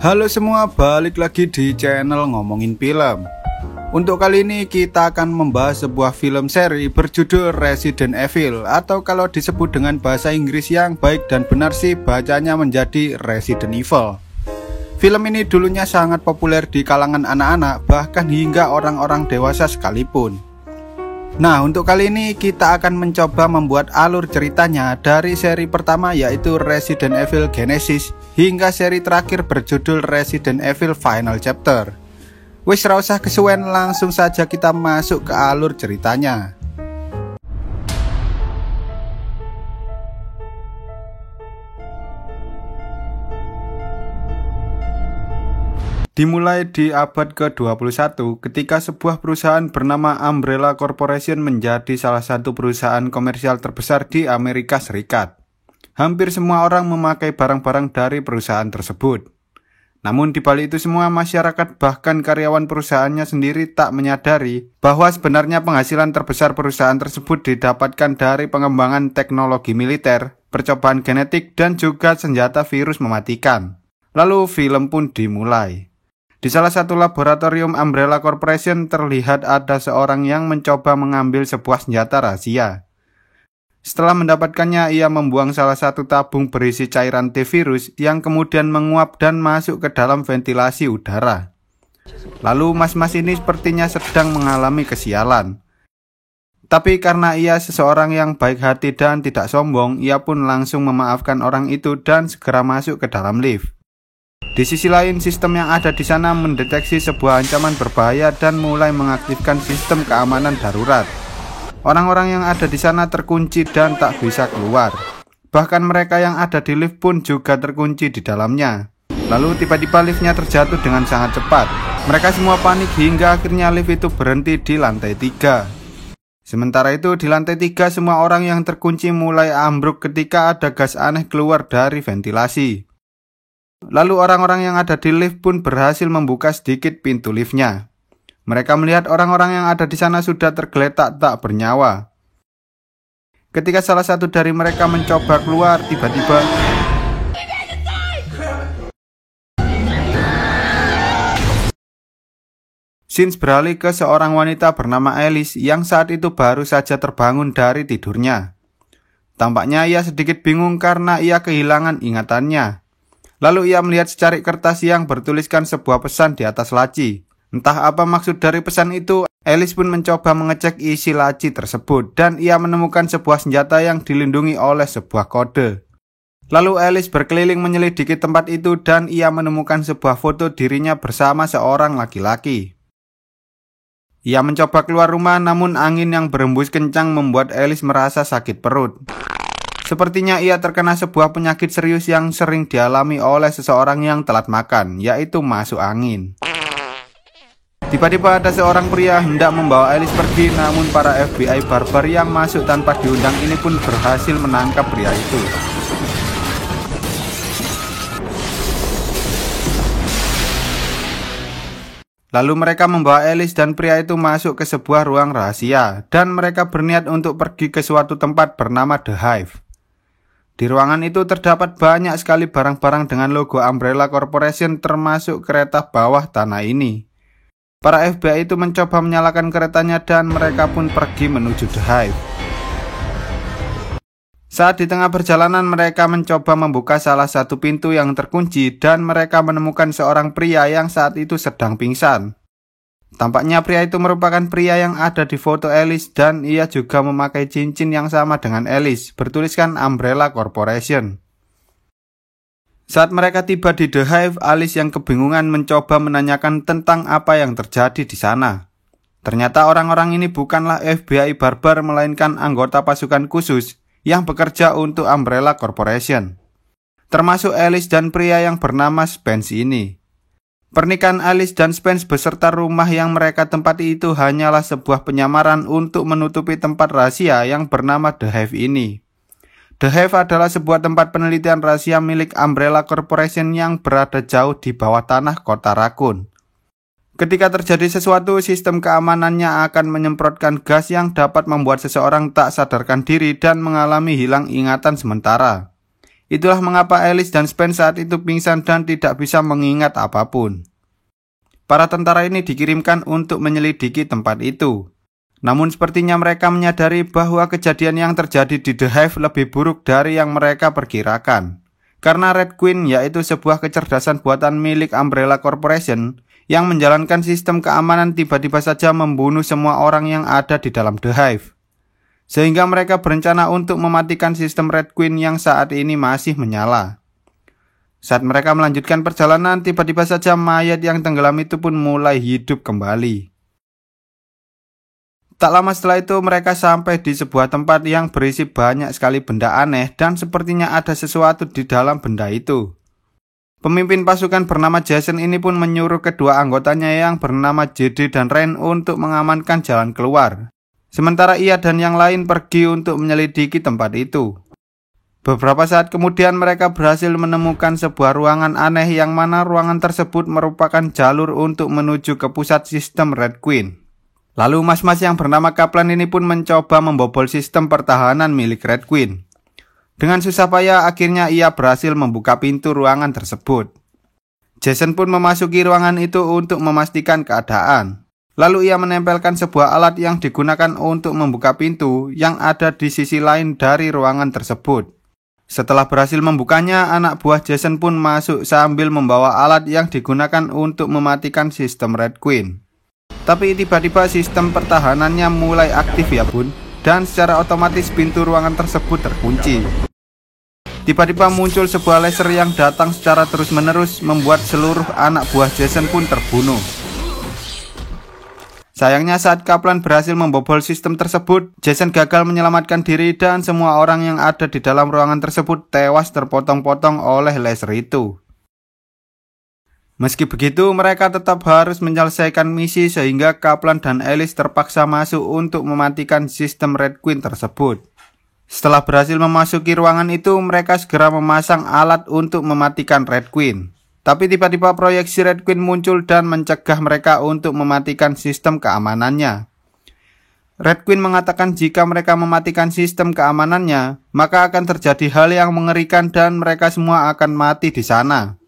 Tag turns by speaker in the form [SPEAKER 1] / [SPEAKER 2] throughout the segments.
[SPEAKER 1] Halo semua, balik lagi di channel Ngomongin Film. Untuk kali ini kita akan membahas sebuah film seri berjudul Resident Evil, atau kalau disebut dengan bahasa Inggris yang baik dan benar sih bacanya menjadi Resident Evil. Film ini dulunya sangat populer di kalangan anak-anak, bahkan hingga orang-orang dewasa sekalipun. Nah, untuk kali ini kita akan mencoba membuat alur ceritanya dari seri pertama yaitu Resident Evil Genesis hingga seri terakhir berjudul Resident Evil Final Chapter. Wis ra usah kesuwen, langsung saja kita masuk ke alur ceritanya. Dimulai di abad ke-21 ketika sebuah perusahaan bernama Umbrella Corporation menjadi salah satu perusahaan komersial terbesar di Amerika Serikat. Hampir semua orang memakai barang-barang dari perusahaan tersebut. Namun di balik itu semua, masyarakat bahkan karyawan perusahaannya sendiri tak menyadari bahwa sebenarnya penghasilan terbesar perusahaan tersebut didapatkan dari pengembangan teknologi militer, percobaan genetik, dan juga senjata virus mematikan. Lalu film pun dimulai. Di salah satu laboratorium Umbrella Corporation terlihat ada seorang yang mencoba mengambil sebuah senjata rahasia. Setelah mendapatkannya, ia membuang salah satu tabung berisi cairan T-virus yang kemudian menguap dan masuk ke dalam ventilasi udara. Lalu mas-mas ini sepertinya sedang mengalami kesialan. Tapi karena ia seseorang yang baik hati dan tidak sombong, ia pun langsung memaafkan orang itu dan segera masuk ke dalam lift. Di sisi lain, sistem yang ada di sana mendeteksi sebuah ancaman berbahaya dan mulai mengaktifkan sistem keamanan darurat. Orang-orang yang ada di sana terkunci dan tak bisa keluar. Bahkan mereka yang ada di lift pun juga terkunci di dalamnya. Lalu tiba-tiba liftnya terjatuh dengan sangat cepat. Mereka semua panik hingga akhirnya lift itu berhenti di lantai 3. Sementara itu di lantai 3 semua orang yang terkunci mulai ambruk ketika ada gas aneh keluar dari ventilasi. Lalu orang-orang yang ada di lift pun berhasil membuka sedikit pintu liftnya. Mereka melihat orang-orang yang ada di sana sudah tergeletak tak bernyawa. Ketika salah satu dari mereka mencoba keluar, tiba-tiba scenes beralih ke seorang wanita bernama Alice yang saat itu baru saja terbangun dari tidurnya. Tampaknya ia sedikit bingung karena ia kehilangan ingatannya. Lalu ia melihat secarik kertas yang bertuliskan sebuah pesan di atas laci. Entah apa maksud dari pesan itu, Alice pun mencoba mengecek isi laci tersebut dan ia menemukan sebuah senjata yang dilindungi oleh sebuah kode. Lalu Alice berkeliling menyelidiki tempat itu dan ia menemukan sebuah foto dirinya bersama seorang laki-laki. Ia mencoba keluar rumah, namun angin yang berembus kencang membuat Alice merasa sakit perut. Sepertinya ia terkena sebuah penyakit serius yang sering dialami oleh seseorang yang telat makan, yaitu masuk angin. Tiba-tiba ada seorang pria hendak membawa Alice pergi, namun para FBI barbar yang masuk tanpa diundang ini pun berhasil menangkap pria itu. Lalu mereka membawa Alice dan pria itu masuk ke sebuah ruang rahasia, dan mereka berniat untuk pergi ke suatu tempat bernama The Hive. Di ruangan itu terdapat banyak sekali barang-barang dengan logo Umbrella Corporation termasuk kereta bawah tanah ini. Para FBI itu mencoba menyalakan keretanya dan mereka pun pergi menuju The Hive. Saat di tengah perjalanan mereka mencoba membuka salah satu pintu yang terkunci dan mereka menemukan seorang pria yang saat itu sedang pingsan. Tampaknya pria itu merupakan pria yang ada di foto Alice dan ia juga memakai cincin yang sama dengan Alice, bertuliskan Umbrella Corporation. Saat mereka tiba di The Hive, Alice yang kebingungan mencoba menanyakan tentang apa yang terjadi di sana. Ternyata orang-orang ini bukanlah FBI barbar melainkan anggota pasukan khusus yang bekerja untuk Umbrella Corporation. Termasuk Alice dan pria yang bernama Spence ini. Pernikahan Alice dan Spence beserta rumah yang mereka tempati itu hanyalah sebuah penyamaran untuk menutupi tempat rahasia yang bernama The Hive ini. The Hive adalah sebuah tempat penelitian rahasia milik Umbrella Corporation yang berada jauh di bawah tanah kota Raccoon. Ketika terjadi sesuatu, sistem keamanannya akan menyemprotkan gas yang dapat membuat seseorang tak sadarkan diri dan mengalami hilang ingatan sementara. Itulah mengapa Alice dan Spence saat itu pingsan dan tidak bisa mengingat apapun. Para tentara ini dikirimkan untuk menyelidiki tempat itu. Namun sepertinya mereka menyadari bahwa kejadian yang terjadi di The Hive lebih buruk dari yang mereka perkirakan. Karena Red Queen yaitu sebuah kecerdasan buatan milik Umbrella Corporation yang menjalankan sistem keamanan tiba-tiba saja membunuh semua orang yang ada di dalam The Hive. Sehingga mereka berencana untuk mematikan sistem Red Queen yang saat ini masih menyala. Saat mereka melanjutkan perjalanan, tiba-tiba saja mayat yang tenggelam itu pun mulai hidup kembali. Tak lama setelah itu mereka sampai di sebuah tempat yang berisi banyak sekali benda aneh dan sepertinya ada sesuatu di dalam benda itu. Pemimpin pasukan bernama Jason ini pun menyuruh kedua anggotanya yang bernama JD dan Rain untuk mengamankan jalan keluar. Sementara ia dan yang lain pergi untuk menyelidiki tempat itu. Beberapa saat kemudian mereka berhasil menemukan sebuah ruangan aneh yang mana ruangan tersebut merupakan jalur untuk menuju ke pusat sistem Red Queen. Lalu mas-mas yang bernama Kaplan ini pun mencoba membobol sistem pertahanan milik Red Queen. Dengan susah payah akhirnya ia berhasil membuka pintu ruangan tersebut. Jason pun memasuki ruangan itu untuk memastikan keadaan. Lalu ia menempelkan sebuah alat yang digunakan untuk membuka pintu yang ada di sisi lain dari ruangan tersebut. Setelah berhasil membukanya, anak buah Jason pun masuk sambil membawa alat yang digunakan untuk mematikan sistem Red Queen. Tapi tiba-tiba sistem pertahanannya mulai aktif ya bun, dan secara otomatis pintu ruangan tersebut terkunci. Tiba-tiba muncul sebuah laser yang datang secara terus-menerus membuat seluruh anak buah Jason pun terbunuh. Sayangnya saat Kaplan berhasil membobol sistem tersebut, Jason gagal menyelamatkan diri dan semua orang yang ada di dalam ruangan tersebut tewas terpotong-potong oleh laser itu. Meski begitu, mereka tetap harus menyelesaikan misi sehingga Kaplan dan Alice terpaksa masuk untuk mematikan sistem Red Queen tersebut. Setelah berhasil memasuki ruangan itu, mereka segera memasang alat untuk mematikan Red Queen. Tapi tiba-tiba proyeksi Red Queen muncul dan mencegah mereka untuk mematikan sistem keamanannya. Red Queen mengatakan jika mereka mematikan sistem keamanannya, maka akan terjadi hal yang mengerikan dan mereka semua akan mati di sana.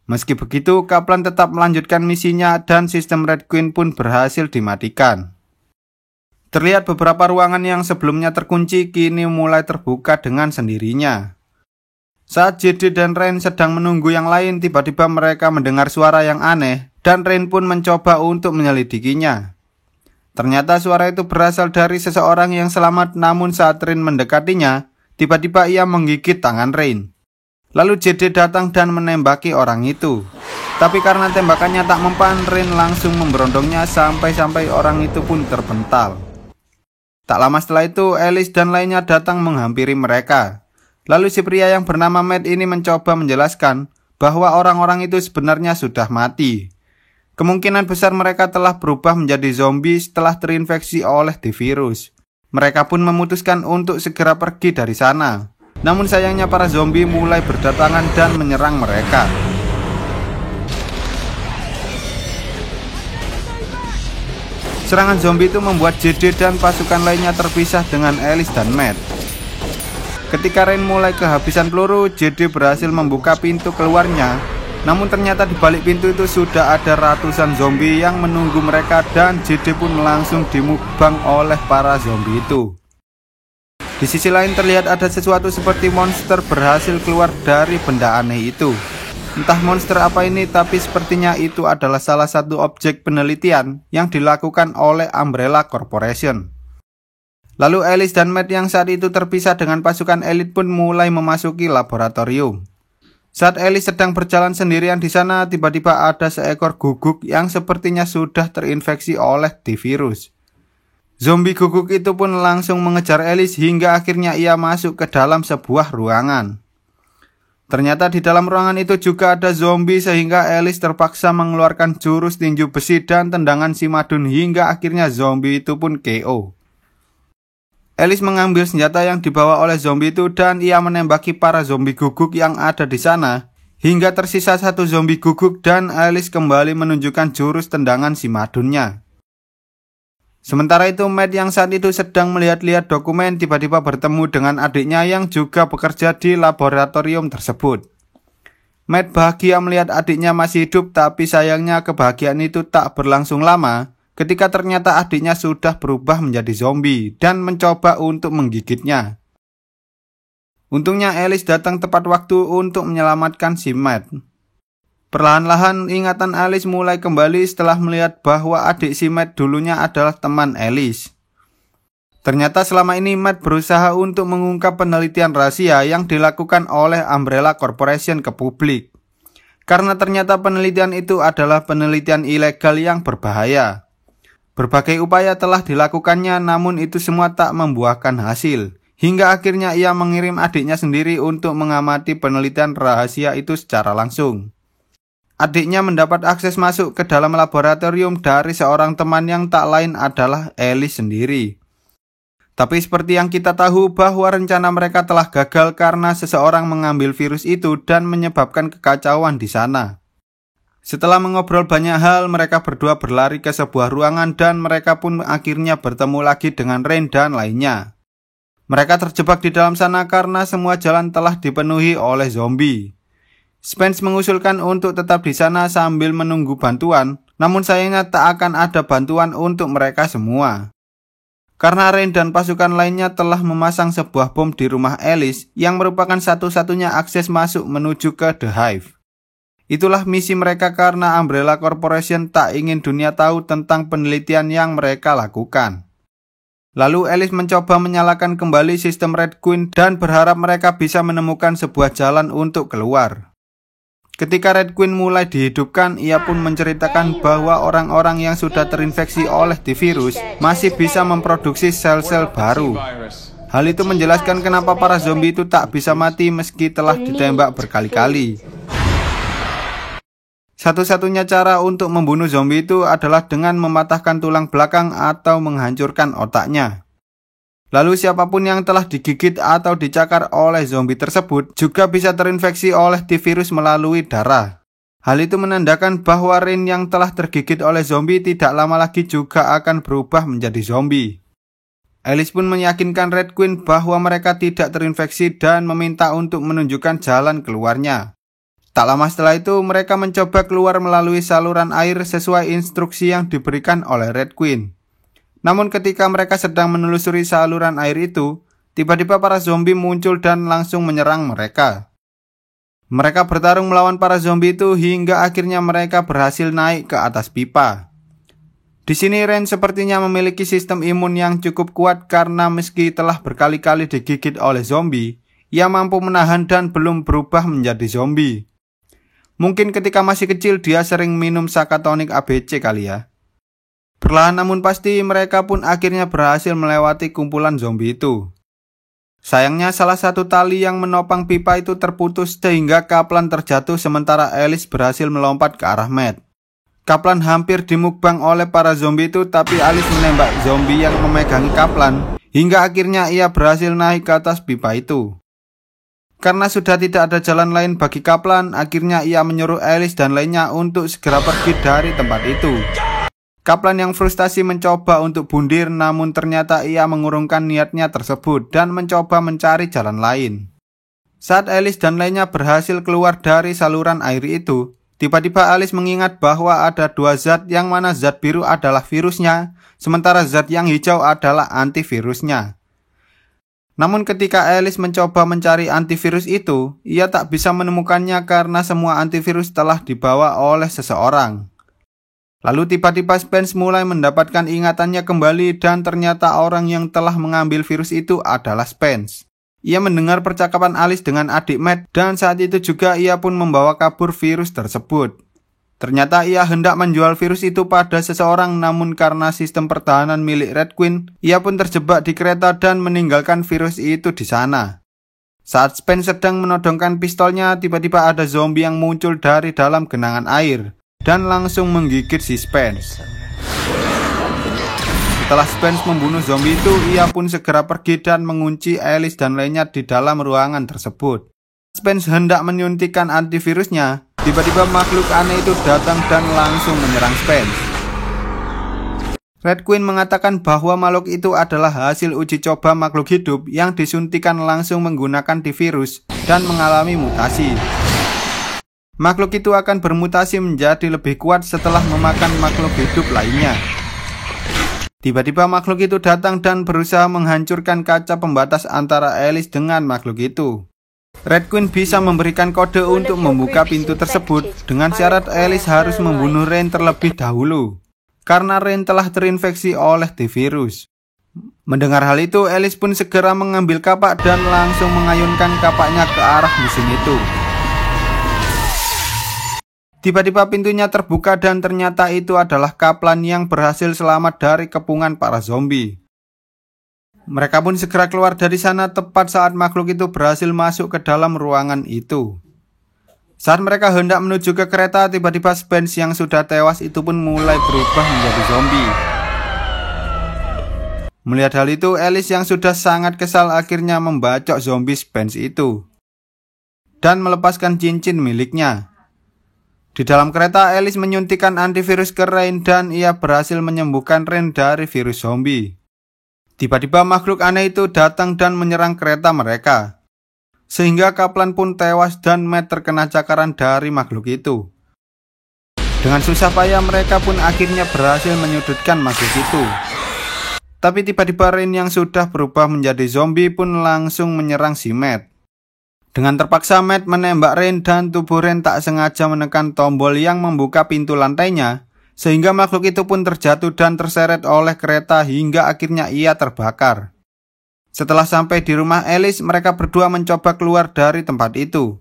[SPEAKER 1] Meski begitu, Kaplan tetap melanjutkan misinya dan sistem Red Queen pun berhasil dimatikan. Terlihat beberapa ruangan yang sebelumnya terkunci kini mulai terbuka dengan sendirinya. Saat JD dan Rain sedang menunggu yang lain, tiba-tiba mereka mendengar suara yang aneh dan Rain pun mencoba untuk menyelidikinya. Ternyata suara itu berasal dari seseorang yang selamat, namun saat Rain mendekatinya, tiba-tiba ia menggigit tangan Rain. Lalu JD datang dan menembaki orang itu. Tapi karena tembakannya tak mempan, Rain langsung memberondongnya sampai orang itu pun terpental. Tak lama setelah itu, Alice dan lainnya datang menghampiri mereka. Lalu si pria yang bernama Matt ini mencoba menjelaskan bahwa orang-orang itu sebenarnya sudah mati. Kemungkinan besar mereka telah berubah menjadi zombie setelah terinfeksi oleh The virus. Mereka pun memutuskan untuk segera pergi dari sana. Namun sayangnya para zombie mulai berdatangan dan menyerang mereka. Serangan zombie itu membuat JD dan pasukan lainnya terpisah dengan Alice dan Matt. Ketika Rain mulai kehabisan peluru, JD berhasil membuka pintu keluarnya. Namun ternyata di balik pintu itu sudah ada ratusan zombie yang menunggu mereka dan JD pun langsung dimukbang oleh para zombie itu. Di sisi lain terlihat ada sesuatu seperti monster berhasil keluar dari benda aneh itu. Entah monster apa ini, tapi sepertinya itu adalah salah satu objek penelitian yang dilakukan oleh Umbrella Corporation. Lalu Alice dan Matt yang saat itu terpisah dengan pasukan elit pun mulai memasuki laboratorium. Saat Alice sedang berjalan sendirian di sana, tiba-tiba ada seekor guguk yang sepertinya sudah terinfeksi oleh The virus. Zombie guguk itu pun langsung mengejar Alice hingga akhirnya ia masuk ke dalam sebuah ruangan. Ternyata di dalam ruangan itu juga ada zombie sehingga Alice terpaksa mengeluarkan jurus tinju besi dan tendangan si madun hingga akhirnya zombie itu pun KO. Alice mengambil senjata yang dibawa oleh zombie itu dan ia menembaki para zombie guguk yang ada di sana hingga tersisa satu zombie guguk dan Alice kembali menunjukkan jurus tendangan si madunnya. Sementara itu, Matt yang saat itu sedang melihat-lihat dokumen tiba-tiba bertemu dengan adiknya yang juga bekerja di laboratorium tersebut. Matt bahagia melihat adiknya masih hidup, tapi sayangnya kebahagiaan itu tak berlangsung lama ketika ternyata adiknya sudah berubah menjadi zombie dan mencoba untuk menggigitnya. Untungnya Alice datang tepat waktu untuk menyelamatkan si Matt. Perlahan-lahan ingatan Alice mulai kembali setelah melihat bahwa adik si Matt dulunya adalah teman Alice. Ternyata selama ini Matt berusaha untuk mengungkap penelitian rahasia yang dilakukan oleh Umbrella Corporation ke publik. Karena ternyata penelitian itu adalah penelitian ilegal yang berbahaya. Berbagai upaya telah dilakukannya, namun itu semua tak membuahkan hasil. Hingga akhirnya ia mengirim adiknya sendiri untuk mengamati penelitian rahasia itu secara langsung. Adiknya mendapat akses masuk ke dalam laboratorium dari seorang teman yang tak lain adalah Alice sendiri. Tapi seperti yang kita tahu bahwa rencana mereka telah gagal karena seseorang mengambil virus itu dan menyebabkan kekacauan di sana. Setelah mengobrol banyak hal, mereka berdua berlari ke sebuah ruangan dan mereka pun akhirnya bertemu lagi dengan Rain dan lainnya. Mereka terjebak di dalam sana karena semua jalan telah dipenuhi oleh zombie. Spence mengusulkan untuk tetap di sana sambil menunggu bantuan, namun sayangnya tak akan ada bantuan untuk mereka semua. Karena Rain dan pasukan lainnya telah memasang sebuah bom di rumah Alice yang merupakan satu-satunya akses masuk menuju ke The Hive. Itulah misi mereka karena Umbrella Corporation tak ingin dunia tahu tentang penelitian yang mereka lakukan. Lalu Alice mencoba menyalakan kembali sistem Red Queen dan berharap mereka bisa menemukan sebuah jalan untuk keluar. Ketika Red Queen mulai dihidupkan, ia pun menceritakan bahwa orang-orang yang sudah terinfeksi oleh T-Virus masih bisa memproduksi sel-sel baru. Hal itu menjelaskan kenapa para zombie itu tak bisa mati meski telah ditembak berkali-kali. Satu-satunya cara untuk membunuh zombie itu adalah dengan mematahkan tulang belakang atau menghancurkan otaknya. Lalu siapapun yang telah digigit atau dicakar oleh zombie tersebut juga bisa terinfeksi oleh T-Virus melalui darah. Hal itu menandakan bahwa Rain yang telah tergigit oleh zombie tidak lama lagi juga akan berubah menjadi zombie. Alice pun meyakinkan Red Queen bahwa mereka tidak terinfeksi dan meminta untuk menunjukkan jalan keluarnya. Tak lama setelah itu mereka mencoba keluar melalui saluran air sesuai instruksi yang diberikan oleh Red Queen. Namun ketika mereka sedang menelusuri saluran air itu, tiba-tiba para zombie muncul dan langsung menyerang mereka. Mereka bertarung melawan para zombie itu hingga akhirnya mereka berhasil naik ke atas pipa. Di sini Rain sepertinya memiliki sistem imun yang cukup kuat karena meski telah berkali-kali digigit oleh zombie, ia mampu menahan dan belum berubah menjadi zombie. Mungkin ketika masih kecil dia sering minum Sakatonik ABC kali ya. Perlahan namun pasti mereka pun akhirnya berhasil melewati kumpulan zombie itu. Sayangnya salah satu tali yang menopang pipa itu terputus sehingga Kaplan terjatuh sementara Alice berhasil melompat ke arah Matt. Kaplan hampir dimukbang oleh para zombie itu tapi Alice menembak zombie yang memegangi Kaplan hingga akhirnya ia berhasil naik ke atas pipa itu. Karena sudah tidak ada jalan lain bagi Kaplan, akhirnya ia menyuruh Alice dan lainnya untuk segera pergi dari tempat itu. Kaplan yang frustasi mencoba untuk bundir, namun ternyata ia mengurungkan niatnya tersebut dan mencoba mencari jalan lain. Saat Alice dan lainnya berhasil keluar dari saluran air itu, tiba-tiba Alice mengingat bahwa ada dua zat yang mana zat biru adalah virusnya, sementara zat yang hijau adalah antivirusnya. Namun ketika Alice mencoba mencari antivirus itu, ia tak bisa menemukannya karena semua antivirus telah dibawa oleh seseorang. Lalu tiba-tiba Spence mulai mendapatkan ingatannya kembali dan ternyata orang yang telah mengambil virus itu adalah Spence. Ia mendengar percakapan Alice dengan adik Matt dan saat itu juga ia pun membawa kabur virus tersebut. Ternyata ia hendak menjual virus itu pada seseorang namun karena sistem pertahanan milik Red Queen, ia pun terjebak di kereta dan meninggalkan virus itu di sana. Saat Spence sedang menodongkan pistolnya, tiba-tiba ada zombie yang muncul dari dalam genangan air dan langsung menggigit si Spence. Setelah Spence membunuh zombie itu, ia pun segera pergi dan mengunci Alice dan lainnya di dalam ruangan tersebut. Spence hendak menyuntikkan antivirusnya, tiba-tiba makhluk aneh itu datang dan langsung menyerang Spence. Red Queen mengatakan bahwa makhluk itu adalah hasil uji coba makhluk hidup yang disuntikan langsung menggunakan T-virus dan mengalami mutasi. Makhluk itu akan bermutasi menjadi lebih kuat setelah memakan makhluk hidup lainnya. Tiba-tiba makhluk itu datang dan berusaha menghancurkan kaca pembatas antara Alice dengan makhluk itu. Red Queen bisa memberikan kode untuk membuka pintu tersebut dengan syarat Alice harus membunuh Rain terlebih dahulu, karena Rain telah terinfeksi oleh T-virus. Mendengar hal itu, Alice pun segera mengambil kapak dan langsung mengayunkan kapaknya ke arah musim itu. Tiba-tiba pintunya terbuka dan ternyata itu adalah Kaplan yang berhasil selamat dari kepungan para zombie. Mereka pun segera keluar dari sana tepat saat makhluk itu berhasil masuk ke dalam ruangan itu. Saat mereka hendak menuju ke kereta, tiba-tiba Spence yang sudah tewas itu pun mulai berubah menjadi zombie. Melihat hal itu, Alice yang sudah sangat kesal akhirnya membacok zombie Spence itu dan melepaskan cincin miliknya. Di dalam kereta, Alice menyuntikkan antivirus ke Rain dan ia berhasil menyembuhkan Rain dari virus zombie. Tiba-tiba makhluk aneh itu datang dan menyerang kereta mereka, sehingga Kaplan pun tewas dan Matt terkena cakaran dari makhluk itu. Dengan susah payah mereka pun akhirnya berhasil menyudutkan makhluk itu. Tapi tiba-tiba Rain yang sudah berubah menjadi zombie pun langsung menyerang si Matt. Dengan terpaksa Matt menembak Rain dan tubuh Rain tak sengaja menekan tombol yang membuka pintu lantainya, sehingga makhluk itu pun terjatuh dan terseret oleh kereta hingga akhirnya ia terbakar. Setelah sampai di rumah Alice, mereka berdua mencoba keluar dari tempat itu.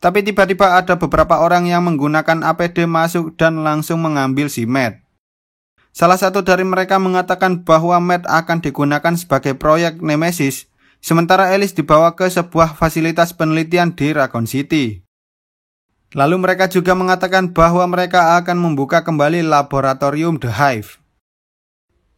[SPEAKER 1] Tapi tiba-tiba ada beberapa orang yang menggunakan APD masuk dan langsung mengambil si Matt. Salah satu dari mereka mengatakan bahwa Matt akan digunakan sebagai proyek Nemesis, sementara Alice dibawa ke sebuah fasilitas penelitian di Raccoon City. Lalu mereka juga mengatakan bahwa mereka akan membuka kembali laboratorium The Hive.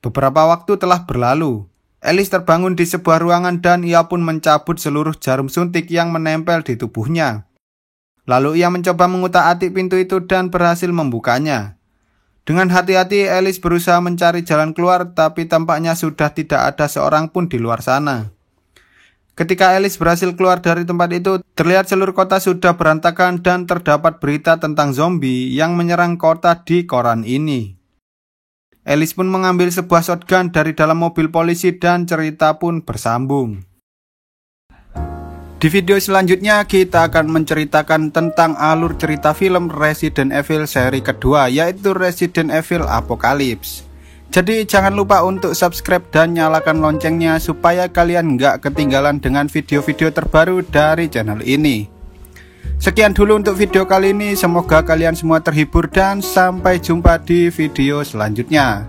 [SPEAKER 1] Beberapa waktu telah berlalu. Alice terbangun di sebuah ruangan dan ia pun mencabut seluruh jarum suntik yang menempel di tubuhnya. Lalu ia mencoba mengutak-atik pintu itu dan berhasil membukanya. Dengan hati-hati Alice berusaha mencari jalan keluar, tapi tampaknya sudah tidak ada seorang pun di luar sana. Ketika Alice berhasil keluar dari tempat itu, terlihat seluruh kota sudah berantakan dan terdapat berita tentang zombie yang menyerang kota di koran ini. Alice pun mengambil sebuah shotgun dari dalam mobil polisi dan cerita pun bersambung. Di video selanjutnya kita akan menceritakan tentang alur cerita film Resident Evil seri kedua, yaitu Resident Evil Apocalypse. Jadi jangan lupa untuk subscribe dan nyalakan loncengnya supaya kalian nggak ketinggalan dengan video-video terbaru dari channel ini. Sekian dulu untuk video kali ini, semoga kalian semua terhibur dan sampai jumpa di video selanjutnya.